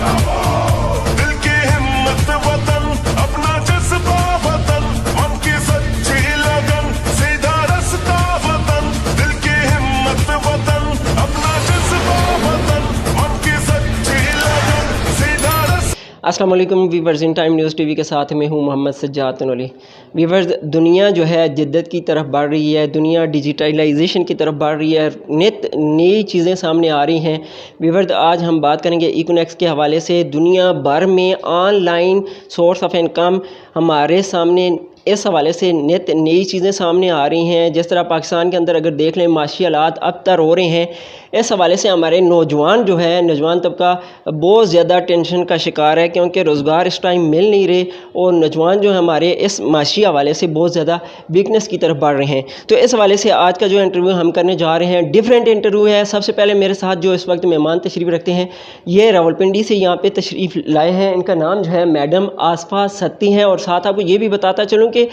दिल की हिम्मत वतन, अपना जज्बा वतन, मन की सच्ची लगन, सीधा रास्ता वतन। दिल की हिम्मत वतन, अपना जज्बा वतन, मन की सच्ची लगन, सीधा रास्ता। अस्सलाम वालेकुम viewers, in time news TV के साथ में हूँ मोहम्मद सज्जाद तनोली। वीवर्स, दुनिया जो है जिद्दत की तरफ बढ़ रही है, दुनिया डिजिटलाइजेशन की तरफ बढ़ रही है, नित नई चीज़ें सामने आ रही हैं। वीवर्स, आज हम बात करेंगे इकोनेक्स के हवाले से। दुनिया भर में ऑनलाइन सोर्स ऑफ इनकम हमारे सामने इस हवाले से नित नई चीज़ें सामने आ रही हैं। जिस तरह पाकिस्तान के अंदर अगर देख लें, माशी हालात अबतर हो रहे हैं। इस हवाले से हमारे नौजवान जो है, नौजवान तबका बहुत ज़्यादा टेंशन का शिकार है, क्योंकि रोज़गार इस टाइम मिल नहीं रहे और नौजवान जो है हमारे इस माशी हवाले से बहुत ज़्यादा वीकनेस की तरफ बढ़ रहे हैं। तो इस हवाले से आज का जो इंटरव्यू हम करने जा रहे हैं, डिफरेंट इंटरव्यू है। सबसे पहले मेरे साथ जो इस वक्त मेहमान तशरीफ़ रखते हैं, ये रावलपिंडी से यहाँ पे तशरीफ़ लाए हैं। इनका नाम जो है मैडम आसफा सत्ती हैं। और साथ आपको ये भी बताता चलूँ कि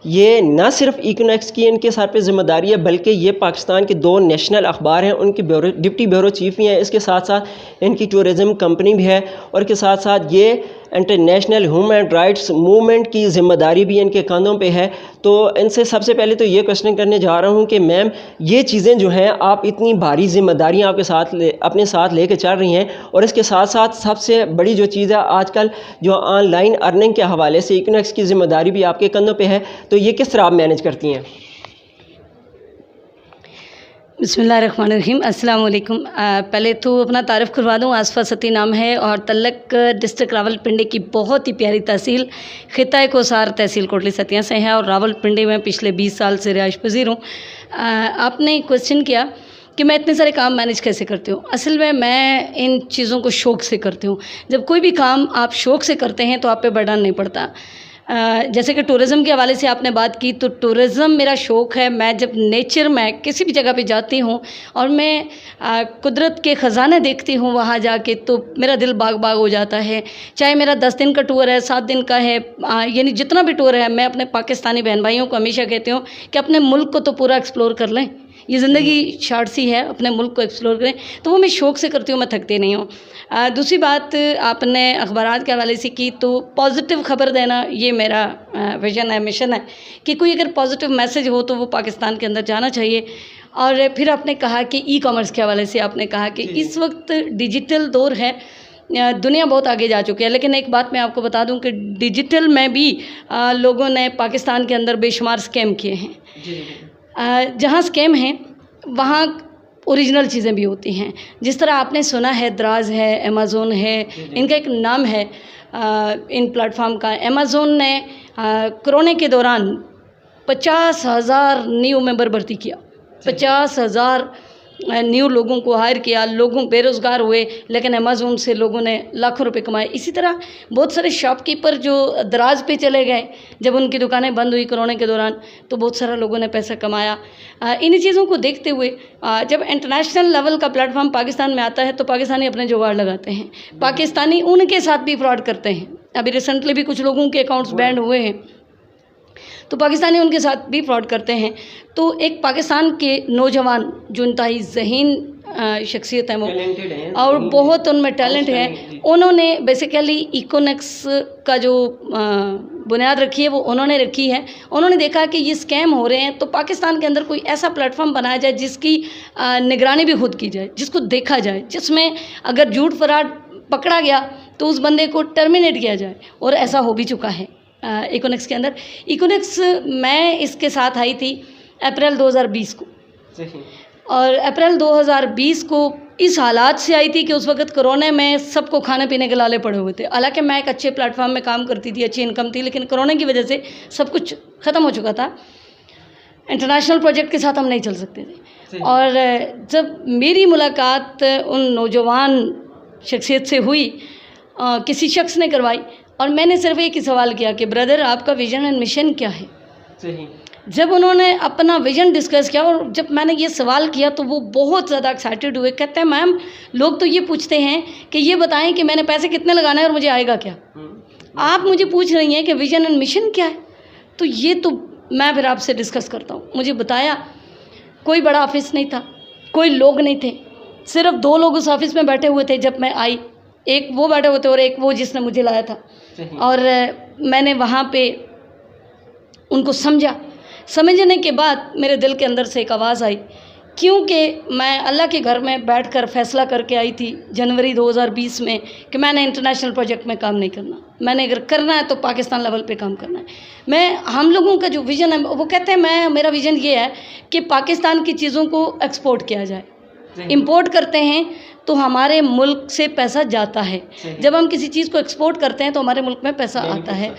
ये ना सिर्फ इकोनेक्स की इनके सर पे ज़िम्मेदारी है, बल्कि ये पाकिस्तान के 2 नेशनल अखबार हैं, उनके डिप्टी ब्यूरो चीफ़ भी हैं। इसके साथ साथ इनकी टूरिज़म कंपनी भी है और के साथ साथ ये इंटरनेशनल ह्यूमन राइट्स मूवमेंट की ज़िम्मेदारी भी इनके कंधों पे है। तो इनसे सबसे पहले तो ये क्वेश्चन करने जा रहा हूँ कि मैम, ये चीज़ें जो हैं, आप इतनी भारी ज़िम्मेदारियाँ आपके साथ अपने साथ लेके चल रही हैं, और इसके साथ साथ सबसे बड़ी जो चीज़ है आजकल जो ऑनलाइन अर्निंग के हवाले से इकोनेक्स की ज़िम्मेदारी भी आपके कंधों पे है, तो ये किस तरह आप मैनेज करती हैं? बिस्मिल्लाहिर्रहमानिर्रहीम, अस्सलाम वालेकुम। पहले तो अपना तारीफ़ करवा दूँ, आसफ़ा सती नाम है और तल्लक डिस्ट्रिक्ट रावलपिंडी की बहुत ही प्यारी तहसील खिताए कोसार तहसील कोटली सतिया से है और रावलपिंडी में पिछले 20 साल से रिहाइश पज़ीर हूँ। आपने क्वेश्चन किया कि मैं इतने सारे काम मैनेज कैसे करती हूँ। असल में मैं इन चीज़ों को शौक़ से करती हूँ। जब कोई भी काम आप शौक़ से करते हैं तो आप पे बर्डन नहीं पड़ता। जैसे कि टूरिज़म के हवाले से आपने बात की, तो टूरिज़म मेरा शौक़ है। मैं जब नेचर में किसी भी जगह पे जाती हूँ और मैं कुदरत के ख़जाने देखती हूँ वहाँ जाके, तो मेरा दिल बाग बाग हो जाता है। चाहे मेरा 10 दिन का टूर है, 7 दिन का है, यानी जितना भी टूर है, मैं अपने पाकिस्तानी बहन भाइयों को हमेशा कहती हूँ कि अपने मुल्क को तो पूरा एक्सप्लोर कर लें। ये ज़िंदगी शॉर्ट सी है, अपने मुल्क को एक्सप्लोर करें। तो वो मैं शौक़ से करती हूँ, मैं थकती नहीं हूँ। दूसरी बात आपने अखबारात के हवाले से की, तो पॉजिटिव ख़बर देना ये मेरा विज़न है, मिशन है कि कोई अगर पॉजिटिव मैसेज हो तो वो पाकिस्तान के अंदर जाना चाहिए। और फिर आपने कहा कि ई कॉमर्स के हवाले से आपने कहा कि इस वक्त डिजिटल दौर है, दुनिया बहुत आगे जा चुकी है। लेकिन एक बात मैं आपको बता दूं कि डिजिटल में भी लोगों ने पाकिस्तान के अंदर बेशुमार स्कैम किए हैं। जहाँ स्कैम हैं वहाँ ओरिजिनल चीज़ें भी होती हैं। जिस तरह आपने सुना है दराज है, अमेज़ोन है, इनका एक नाम है इन प्लेटफॉर्म का। अमेज़ोन ने कोरोना के दौरान 50,000 न्यू मेंबर भर्ती किया, 50,000 न्यू लोगों को हायर किया, लोगों बेरोज़गार हुए, लेकिन अमेज़ोन से लोगों ने लाखों रुपए कमाए। इसी तरह बहुत सारे शॉपकीपर जो दराज पे चले गए, जब उनकी दुकानें बंद हुई कोरोना के दौरान, तो बहुत सारे लोगों ने पैसा कमाया। इन्हीं चीज़ों को देखते हुए जब इंटरनेशनल लेवल का प्लेटफॉर्म पाकिस्तान में आता है तो पाकिस्तानी अपने जुगाड़ लगाते हैं। पाकिस्तानी उनके साथ भी फ्रॉड करते हैं। अभी रिसेंटली भी कुछ लोगों के अकाउंट्स बैंड हुए हैं, तो पाकिस्तानी उनके साथ भी फ्रॉड करते हैं। तो एक पाकिस्तान के नौजवान जो इंतहाई ज़हीन शख्सियत है वो, और बहुत उनमें टैलेंट है, उन्होंने बेसिकली इकोनेक्स का जो बुनियाद रखी है वो उन्होंने रखी है। उन्होंने देखा कि ये स्कैम हो रहे हैं, तो पाकिस्तान के अंदर कोई ऐसा प्लेटफॉर्म बनाया जाए जिसकी निगरानी भी खुद की जाए, जिसको देखा जाए, जिसमें अगर झूठ फराड पकड़ा गया तो उस बंदे को टर्मिनेट किया जाए। और ऐसा हो भी चुका है इकोनेक्स के अंदर। इकोनेक्स मैं इसके साथ आई थी अप्रैल 2020 को, और अप्रैल 2020 को इस हालात से आई थी कि उस वक्त कोरोना में सबको खाने पीने के लाले पड़े हुए थे। हालांकि मैं एक अच्छे प्लेटफॉर्म में काम करती थी, अच्छी इनकम थी, लेकिन कोरोना की वजह से सब कुछ ख़त्म हो चुका था। इंटरनेशनल प्रोजेक्ट के साथ हम नहीं चल सकते थे। और जब मेरी मुलाकात उन नौजवान शख्सियत से हुई, किसी शख्स ने करवाई, और मैंने सिर्फ एक ही सवाल किया कि ब्रदर आपका विज़न एंड मिशन क्या है। सही। जब उन्होंने अपना विज़न डिस्कस किया और जब मैंने ये सवाल किया तो वो बहुत ज़्यादा एक्साइटेड हुए। कहते हैं मैम, लोग तो ये पूछते हैं कि ये बताएं कि मैंने पैसे कितने लगाना है और मुझे आएगा क्या, आप मुझे पूछ रही हैं कि विज़न एंड मिशन क्या है। तो ये तो मैं फिर आपसे डिस्कस करता हूँ। मुझे बताया, कोई बड़ा ऑफिस नहीं था, कोई लोग नहीं थे, सिर्फ 2 लोग उस ऑफिस में बैठे हुए थे जब मैं आई। एक वो बैठे हुए थे और एक वो जिसने मुझे लाया था। और मैंने वहाँ पे उनको समझने के बाद मेरे दिल के अंदर से एक आवाज़ आई, क्योंकि मैं अल्लाह के घर में बैठकर फ़ैसला करके आई थी जनवरी 2020 में कि मैंने इंटरनेशनल प्रोजेक्ट में काम नहीं करना, मैंने अगर करना है तो पाकिस्तान लेवल पे काम करना है। हम लोगों का जो विज़न है वो कहते हैं, मेरा विज़न ये है कि पाकिस्तान की चीज़ों को एक्सपोर्ट किया जाए। इंपोर्ट करते हैं तो हमारे मुल्क से पैसा जाता है, जब हम किसी चीज़ को एक्सपोर्ट करते हैं तो हमारे मुल्क में पैसा आता है।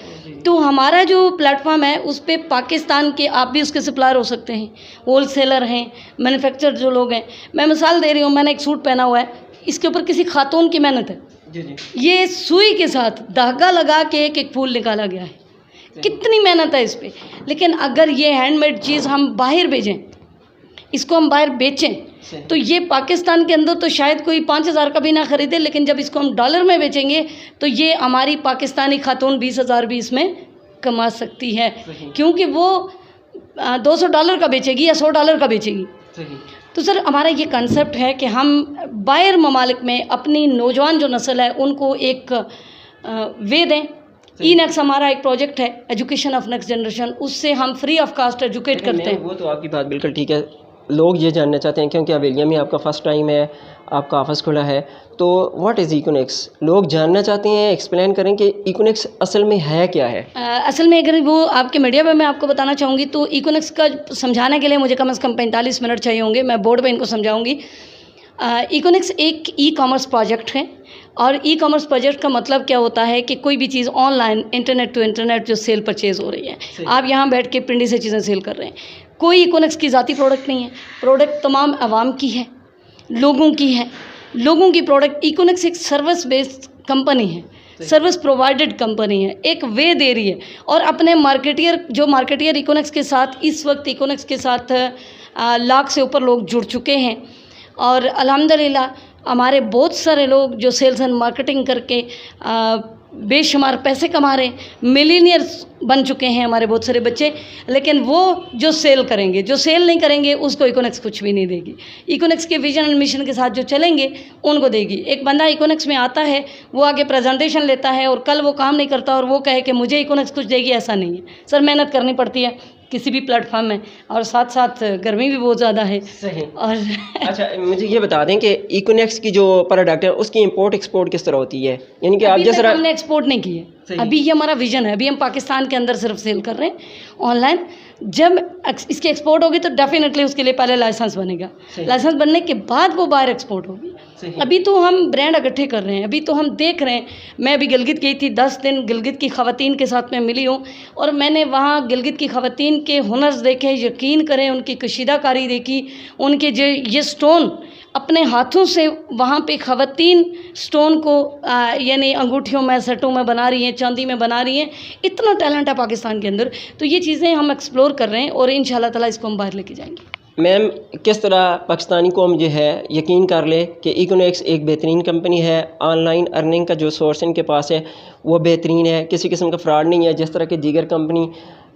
तो हमारा जो प्लेटफॉर्म है उस पे पाकिस्तान के आप भी उसके सप्लायर हो सकते हैं, होलसेलर हैं, मैन्युफैक्चरर जो लोग हैं। मैं मिसाल दे रही हूँ, मैंने एक सूट पहना हुआ है, इसके ऊपर किसी खातून की मेहनत है। ये सुई के साथ धागा लगा के एक एक फूल निकाला गया है, कितनी मेहनत है इस पर। लेकिन अगर ये हैंडमेड चीज़ हम बाहर भेजें, इसको हम बाहर बेचें, तो ये पाकिस्तान के अंदर तो शायद कोई 5,000 का भी ना ख़रीदे, लेकिन जब इसको हम डॉलर में बेचेंगे तो ये हमारी पाकिस्तानी खातून 20,000 भी इसमें कमा सकती है, क्योंकि वो $200 का बेचेगी या $100 का बेचेगी। तो सर हमारा ये कंसेप्ट है कि हम बाहर ममालिक में अपनी नौजवान जो नस्ल है उनको एक वे दें। ई-नेक्स्ट हमारा एक प्रोजेक्ट है, एजुकेशन ऑफ नेक्स्ट जनरेशन, उससे हम फ्री ऑफ कास्ट एजुकेट करते हैं। वो तो आपकी बात बिल्कुल ठीक है। लोग ये जानना चाहते हैं, क्योंकि हवेलिया में आपका फ़र्स्ट टाइम है, आपका ऑफिस खुला है, तो व्हाट इज़ इकोनिक्स, लोग जानना चाहते हैं। एक्सप्लेन करें कि इकोनिक्स असल में है क्या है। असल में अगर वो आपके मीडिया में मैं आपको बताना चाहूँगी तो इकोनिक्स का समझाने के लिए मुझे कम से कम 45 मिनट चाहिए होंगे। मैं बोर्ड पे इनको समझाऊँगी। इकोनिक्स एक ई-कॉमर्स प्रोजेक्ट है, और ई-कॉमर्स प्रोजेक्ट का मतलब क्या होता है कि कोई भी चीज़ ऑनलाइन इंटरनेट टू इंटरनेट जो सेल परचेज़ हो रही है, आप यहाँ बैठ के पिंडी से चीज़ें सेल कर रहे हैं। कोई इकोनिक्स की ज़ाती प्रोडक्ट नहीं है, प्रोडक्ट तमाम आवाम की है, लोगों की है, लोगों की प्रोडक्ट। इकोनिक्स एक सर्विस बेस्ड कंपनी है, सर्विस प्रोवाइडेड कंपनी है, एक वे दे रही है। और अपने मार्केटियर इकोनिक्स के साथ, इस वक्त इकोनिक्स के साथ 1 लाख से ऊपर लोग जुड़ चुके हैं, और अल्हम्दुलिल्लाह हमारे बहुत सारे लोग जो सेल्स एंड मार्केटिंग करके बेशुमार पैसे कमा रहे हैं, मिलीनियर्स बन चुके हैं हमारे बहुत सारे बच्चे। लेकिन वो जो सेल करेंगे, जो सेल नहीं करेंगे, उसको इकोनिक्स कुछ भी नहीं देगी। इकोनिक्स के विजन एंड मिशन के साथ जो चलेंगे उनको देगी। एक बंदा इकोनिक्स में आता है, वो आगे प्रेजेंटेशन लेता है और कल वो काम नहीं करता और वो कहे कि मुझे इकोनिक्स कुछ देगी, ऐसा नहीं है सर। मेहनत करनी पड़ती है किसी भी प्लेटफॉर्म में, और साथ साथ गर्मी भी बहुत ज़्यादा है। सही। और अच्छा, मुझे ये बता दें कि इकोनिक्स की जो प्रोडक्ट है उसकी इंपोर्ट एक्सपोर्ट किस तरह होती है, यानी कि आप अभी जिस तक तरह हमने एक्सपोर्ट नहीं की है, अभी ये हमारा विजन है। अभी हम पाकिस्तान के अंदर सिर्फ सेल कर रहे हैं ऑनलाइन। जब इसकी एक्सपोर्ट होगी तो डेफिनेटली उसके लिए पहले लाइसेंस बनेगा, लाइसेंस बनने के बाद वो बाहर एक्सपोर्ट होगी। अभी तो हम ब्रांड इकट्ठे कर रहे हैं, अभी तो हम देख रहे हैं। मैं अभी गिलगित गई थी, 10 दिन गिलगित की ख़वातीन के साथ मैं मिली हूँ, और मैंने वहाँ गिलगित की ख़वातीन के हुनर्स देखे, यकीन करें उनकी कशीदाकारी देखी, उनके जो ये स्टोन अपने हाथों से वहाँ पे ख़वातीन स्टोन को यानी अंगूठियों में, सेटों में बना रही हैं, चांदी में बना रही हैं। इतना टैलेंट है पाकिस्तान के अंदर। तो ये चीज़ें हम एक्सप्लोर कर रहे हैं और इंशाल्लाह ताला इसको हम बाहर लेके जाएंगे। मैम, किस तरह पाकिस्तानी कौम जो है यकीन कर ले कि इकोनिक्स एक बेहतरीन कंपनी है, ऑनलाइन अर्निंग का जो सोर्स इनके पास है वो बेहतरीन है, किसी किस्म का फ्रॉड नहीं है। जिस तरह की दीगर कंपनी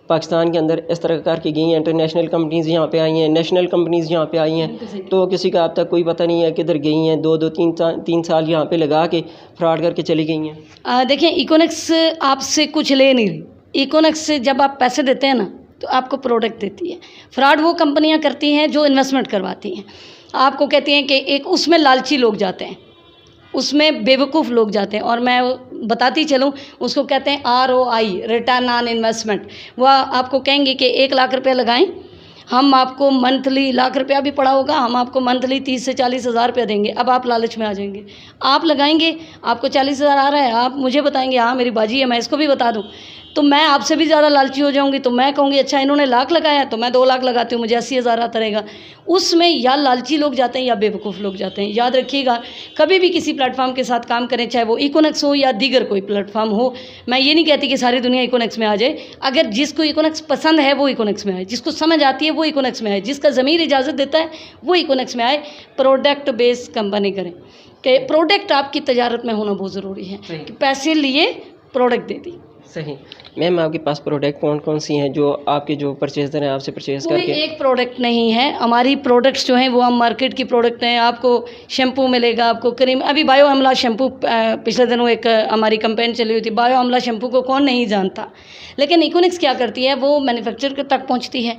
पाकिस्तान के अंदर इस तरह करके गई हैं, इंटरनेशनल कंपनीज़ यहाँ पे आई हैं, नेशनल कंपनीज़ यहाँ पे आई हैं, तो किसी का अब तक कोई पता नहीं है किधर गई हैं। 2-3 साल यहाँ पे लगा के फ्रॉड करके चली गई हैं। देखिए, इकोनिक्स आपसे कुछ ले नहीं रही। इकोनिक्स से जब आप पैसे देते हैं ना तो आपको प्रोडक्ट देती है। फ्रॉड वो कंपनियां करती हैं जो इन्वेस्टमेंट करवाती हैं, आपको कहती हैं कि एक उसमें लालची लोग जाते हैं, उसमें बेवकूफ़ लोग जाते हैं। और मैं बताती चलूँ, उसको कहते हैं ROI, रिटर्न ऑन इन्वेस्टमेंट। वह आपको कहेंगे कि 1 लाख रुपया लगाएं, हम आपको मंथली, लाख रुपया भी पड़ा होगा, हम आपको मंथली 30 से 40 हज़ार रुपया देंगे। अब आप लालच में आ जाएंगे, आप लगाएंगे, आपको 40 हज़ार आ रहा है, आप मुझे बताएंगे हाँ मेरी बाजी है, मैं इसको भी बता दूँ, तो मैं आपसे भी ज़्यादा लालची हो जाऊंगी। तो मैं कहूँगी अच्छा इन्होंने 1 लाख लगाया तो मैं 2 लाख लगाती हूँ, मुझे 80 हज़ार आता रहेगा। उसमें या लालची लोग जाते हैं या बेवकूफ़ लोग जाते हैं। याद रखिएगा, कभी भी किसी प्लेटफॉर्म के साथ काम करें, चाहे वो इकोनिक्स हो या दीगर कोई प्लेटफॉर्म हो। मैं ये नहीं कहती कि सारी दुनिया इकोनिक्स में आ जाए, अगर जिसको इकोनिक्स पसंद है वो इकोनिक्स में आए, जिसको समझ आती है वो इकोनिक्स में आए, जिसका ज़मीर इजाज़त देता है वो इकोनिक्स में आए। प्रोडक्ट बेस्ड कंपनी करें कि प्रोडक्ट आपकी तजारत में होना बहुत ज़रूरी है, कि पैसे लिए प्रोडक्ट दे दी। सही। मैम आपके पास प्रोडक्ट कौन कौन सी हैं जो आपके जो परचेज़र हैं आपसे परचेज़ कोई करके? एक प्रोडक्ट नहीं है, हमारी प्रोडक्ट्स जो हैं वो हम मार्केट की प्रोडक्ट हैं। आपको शैम्पू मिलेगा, आपको क्रीम, अभी बायो अमला शैम्पू पिछले दिनों एक हमारी कैंपेन चली हुई थी, बायो अमला शैम्पू को कौन नहीं जानता। लेकिन इकोनिक्स क्या करती है, वो मैन्युफैक्चरर तक पहुंचती है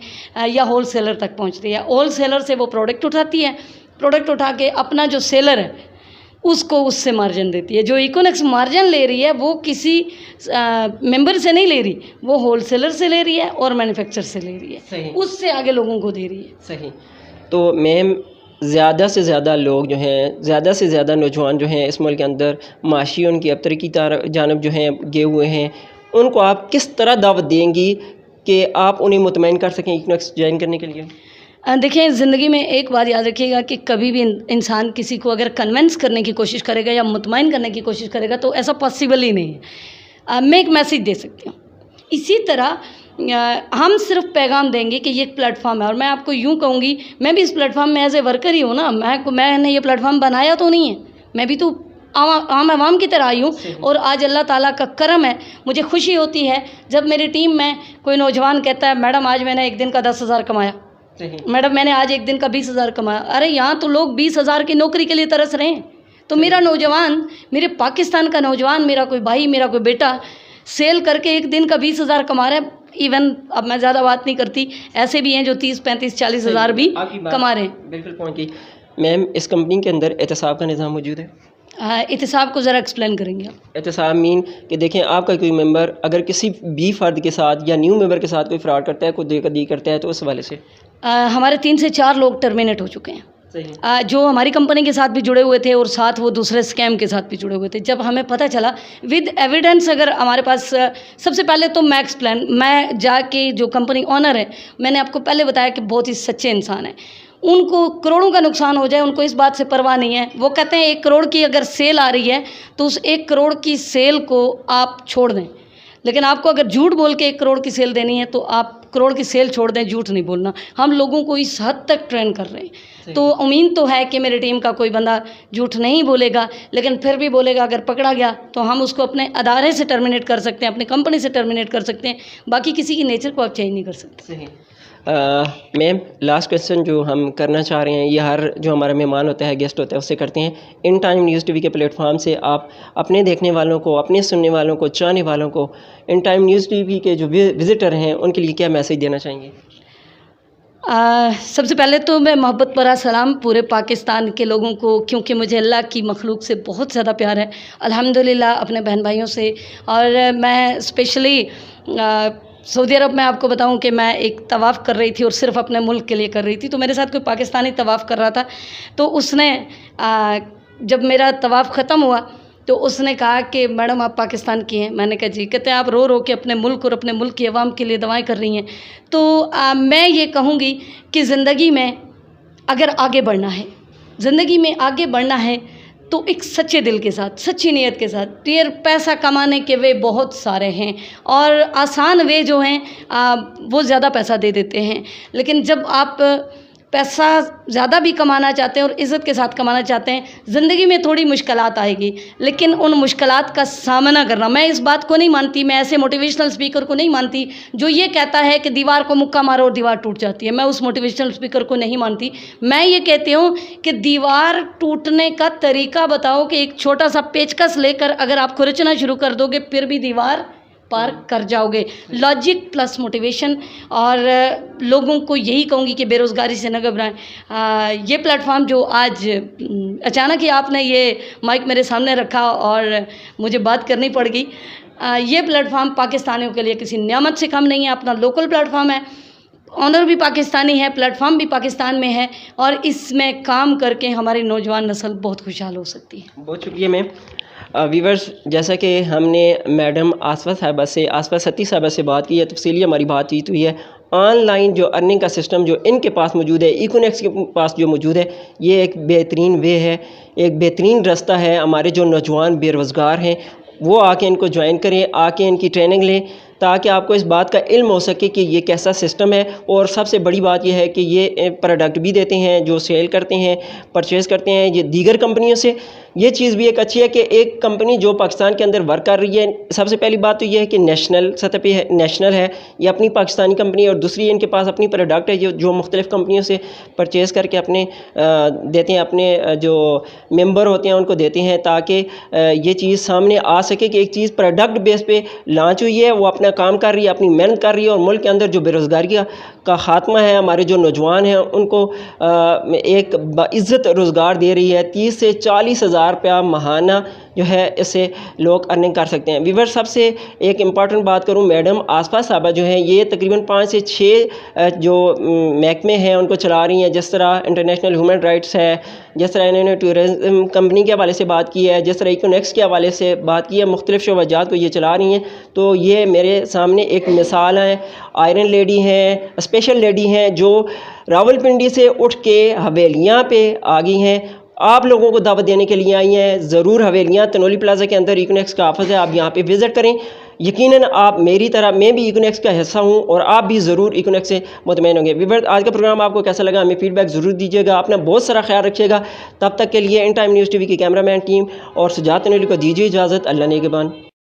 या होल सेलर तक पहुंचती है। होल सेलर से वो प्रोडक्ट उठाती है, प्रोडक्ट उठा के अपना जो सेलर है उसको उससे मार्जिन देती है। जो इकोनिक्स मार्जिन ले रही है वो किसी मेंबर से नहीं ले रही, वो होलसेलर से ले रही है और मैन्युफैक्चरर से ले रही सही। है, उससे आगे लोगों को दे रही है। सही। तो मैम ज़्यादा से ज़्यादा लोग जो हैं, ज़्यादा से ज़्यादा नौजवान जो हैं इस मुल्क के अंदर माशी उनकी अबतरी की जानब जो हैं गए हुए हैं, उनको आप किस तरह दावत देंगी कि आप उन्हें मुतमईन कर सकें इकोनिक्स ज्वाइन करने के लिए? देखिए, ज़िंदगी में एक बात याद रखिएगा कि कभी भी इंसान किसी को अगर कन्विंस करने की कोशिश करेगा या मुतमईन करने की कोशिश करेगा तो ऐसा पॉसिबल ही नहीं है। मैं एक मैसेज दे सकती हूँ। इसी तरह हम सिर्फ पैगाम देंगे कि ये एक प्लेटफॉर्म है, और मैं आपको यूँ कहूँगी, मैं भी इस प्लेटफॉर्म में एज ए वर्कर ही हूँ ना। मैंने ये प्लेटफॉर्म बनाया तो नहीं है, मैं भी तो आम आवाम की तरह आई हूँ। और आज अल्लाह ताला का करम है, मुझे खुशी होती है जब मेरी टीम में कोई नौजवान कहता है मैडम आज मैंने एक दिन का 10,000 कमाया, मैडम मैंने आज एक दिन का 20,000 कमाया। अरे यहाँ तो लोग 20,000 की नौकरी के लिए तरस रहे हैं। तो मेरा नौजवान, मेरे पाकिस्तान का नौजवान, मेरा कोई भाई, मेरा कोई बेटा सेल करके एक दिन का 20,000 कमा रहा है। इवन अब मैं ज़्यादा बात नहीं करती, ऐसे भी हैं जो 30, 35, 40,000 भी कमा रहे हैं। बिल्कुल पहुँच गई। मैम इस कंपनी के अंदर एहतसाब का निज़ाम मौजूद है? एहतसाब को ज़रा एक्सप्लेन करेंगे आप? एहतसाब मीन कि देखें, आपका कोई मेंबर अगर किसी भी फ़र्द के साथ या न्यू मेंबर के साथ कोई फ्रॉड करता है, कोई देकदी करता है, तो उस हवाले से हमारे 3 से 4 लोग टर्मिनेट हो चुके हैं। सही। जो हमारी कंपनी के साथ भी जुड़े हुए थे और साथ वो दूसरे स्कैम के साथ भी जुड़े हुए थे। जब हमें पता चला विद एविडेंस, अगर हमारे पास सबसे पहले तो मैं जाके जो कंपनी ऑनर है, मैंने आपको पहले बताया कि बहुत ही सच्चे इंसान है। उनको करोड़ों का नुकसान हो जाए, उनको इस बात से परवाह नहीं है। वो कहते हैं 1 करोड़ की अगर सेल आ रही है तो उस 1 करोड़ की सेल को आप छोड़ दें, लेकिन आपको अगर झूठ बोल के 1 करोड़ की सेल देनी है तो आप करोड़ की सेल छोड़ दें, झूठ नहीं बोलना। हम लोगों को इस हद तक ट्रेन कर रहे हैं। तो उम्मीद तो है कि मेरी टीम का कोई बंदा झूठ नहीं बोलेगा, लेकिन फिर भी बोलेगा, अगर पकड़ा गया तो हम उसको अपने अदारे से टर्मिनेट कर सकते हैं, अपनी कंपनी से टर्मिनेट कर सकते हैं। बाकी किसी की नेचर को आप चेंज नहीं कर सकते। सही। मैम लास्ट क्वेश्चन जो हम करना चाह रहे हैं, ये हर जो हमारा मेहमान होता है, गेस्ट होता है, उससे करते हैं। इन टाइम न्यूज़ टीवी के प्लेटफॉर्म से आप अपने देखने वालों को, अपने सुनने वालों को, चाहने वालों को, इन टाइम न्यूज़ टीवी के जो विजिटर हैं उनके लिए क्या मैसेज देना चाहेंगे? सबसे पहले तो मैं मोहब्बत भरा सलाम पूरे पाकिस्तान के लोगों को, क्योंकि मुझे अल्लाह की मखलूक से बहुत ज़्यादा प्यार है, अल्हम्दुलिल्लाह, अपने बहन भाइयों से। और मैं स्पेशली सऊदी अरब में आपको बताऊं कि मैं एक तवाफ़ कर रही थी और सिर्फ अपने मुल्क के लिए कर रही थी। तो मेरे साथ कोई पाकिस्तानी तवाफ़ कर रहा था, तो उसने जब मेरा तवाफ़ ख़त्म हुआ तो उसने कहा कि मैडम आप पाकिस्तान की हैं। मैंने कहा जी। कहते हैं आप रो रो के अपने मुल्क और अपने मुल्क की आवाम के लिए दवाएं कर रही हैं। तो मैं ये कहूँगी कि ज़िंदगी में अगर आगे बढ़ना है, ज़िंदगी में आगे बढ़ना है तो एक सच्चे दिल के साथ, सच्ची नीयत के साथ। यार पैसा कमाने के वे बहुत सारे हैं और आसान वे जो हैं वो ज़्यादा पैसा दे देते हैं, लेकिन जब आप पैसा ज़्यादा भी कमाना चाहते हैं और इज़्ज़त के साथ कमाना चाहते हैं, ज़िंदगी में थोड़ी मुश्किलात आएगी, लेकिन उन मुश्किलात का सामना करना। मैं इस बात को नहीं मानती, मैं ऐसे मोटिवेशनल स्पीकर को नहीं मानती जो ये कहता है कि दीवार को मुक्का मारो और दीवार टूट जाती है। मैं उस मोटिवेशनल स्पीकर को नहीं मानती। मैं ये कहती हूँ कि दीवार टूटने का तरीका बताओ, कि एक छोटा सा पेचकस लेकर अगर आप खुरचना शुरू कर दोगे फिर भी दीवार पार कर जाओगे। Logic plus motivation. और लोगों को यही कहूँगी कि बेरोज़गारी से न घबराएं। ये प्लेटफॉर्म जो आज अचानक ही आपने ये माइक मेरे सामने रखा और मुझे बात करनी पड़ गई, ये प्लेटफॉर्म पाकिस्तानियों के लिए किसी नियामत से कम नहीं है। अपना लोकल प्लेटफॉर्म है, ऑनर भी पाकिस्तानी है, प्लेटफॉर्म भी पाकिस्तान में है, और इसमें काम करके हमारी नौजवान नस्ल बहुत खुशहाल हो सकती है। बहुत शुक्रिया मैम। व्यूवर्स, जैसा कि हमने मैडम आसफा सती साहबा से बात की है, तफसीली हमारी बातचीत हुई है। ऑनलाइन जो अर्निंग का सिस्टम जो इनके पास मौजूद है, इकोनिक्स के पास जो मौजूद है, ये एक बेहतरीन वे है, एक बेहतरीन रास्ता है। हमारे जो नौजवान बेरोज़गार हैं वो आके इनको ज्वाइन करें, आके इनकी ट्रेनिंग लें, ताकि आपको इस बात का इल्म हो सके कि ये कैसा सिस्टम है। और सबसे बड़ी बात यह है कि ये प्रोडक्ट भी देते हैं जो सेल करते हैं, परचेज़ करते हैं ये दीगर कंपनियों से। ये चीज़ भी एक अच्छी है कि एक कंपनी जो पाकिस्तान के अंदर वर्क कर रही है, सबसे पहली बात तो ये है कि नेशनल सतह पे है, नेशनल है, ये अपनी पाकिस्तानी कंपनी है, और दूसरी इनके पास अपनी प्रोडक्ट है जो मुख्तलिफ़ कंपनियों से परचेज़ करके अपने देते हैं, अपने जो मेंबर होते हैं उनको देते हैं, ताकि ये चीज़ सामने आ सके कि एक चीज़ प्रोडक्ट बेस पे लॉन्च हुई है, वो अपना काम कर रही है, अपनी मेहनत कर रही है, और मुल्क के अंदर जो बेरोज़गारी का ख़ात्मा है, हमारे जो नौजवान हैं उनको एक बाइज़्ज़त रोज़गार दे रही है। 30 से 40 हज़ार रुपया माहाना जो है इससे लोग अर्निंग कर सकते हैं। व्यूअर्स, सबसे एक इम्पॉर्टेंट बात करूं, मैडम आसफा साहबा जो हैं ये तकरीबन 5 से 6 जो महकमे हैं उनको चला रही हैं, जिस तरह इंटरनेशनल ह्यूमन राइट्स है, जिस तरह इन्होंने टूरिज़्म कंपनी के हवाले से बात की है, जिस तरह इकोनेक्स के हवाले से बात की है, मुख्तलिफ़ शोबाजात को ये चला रही हैं। तो ये मेरे सामने एक मिसाल है, आयरन लेडी हैं, स्पेशल लेडी हैं जो रावलपिंडी से उठ के हवेलियाँ पे आ गई हैं, आप लोगों को दावत देने के लिए आई हैं। ज़रूर हवेलियाँ तनोली प्लाजा के अंदर इकोनेक्स का ऑफिस है, आप यहाँ पे विज़िट करें। यकीनन आप मेरी तरह, मैं भी इकोनेक्स का हिस्सा हूँ और आप भी ज़रूर इकोनेक्स से मुतमईन होंगे। व्यूअर्स, आज का प्रोग्राम आपको कैसा लगा हमें फीडबैक ज़रूर दीजिएगा। अपना बहुत सारा ख्याल रखिएगा। तब तक के लिए इन टाइम न्यूज़ टीवी की कैमरामैन टीम और सुजात तनोली को दीजिए इजाज़त। अल्लाह नेगेबान।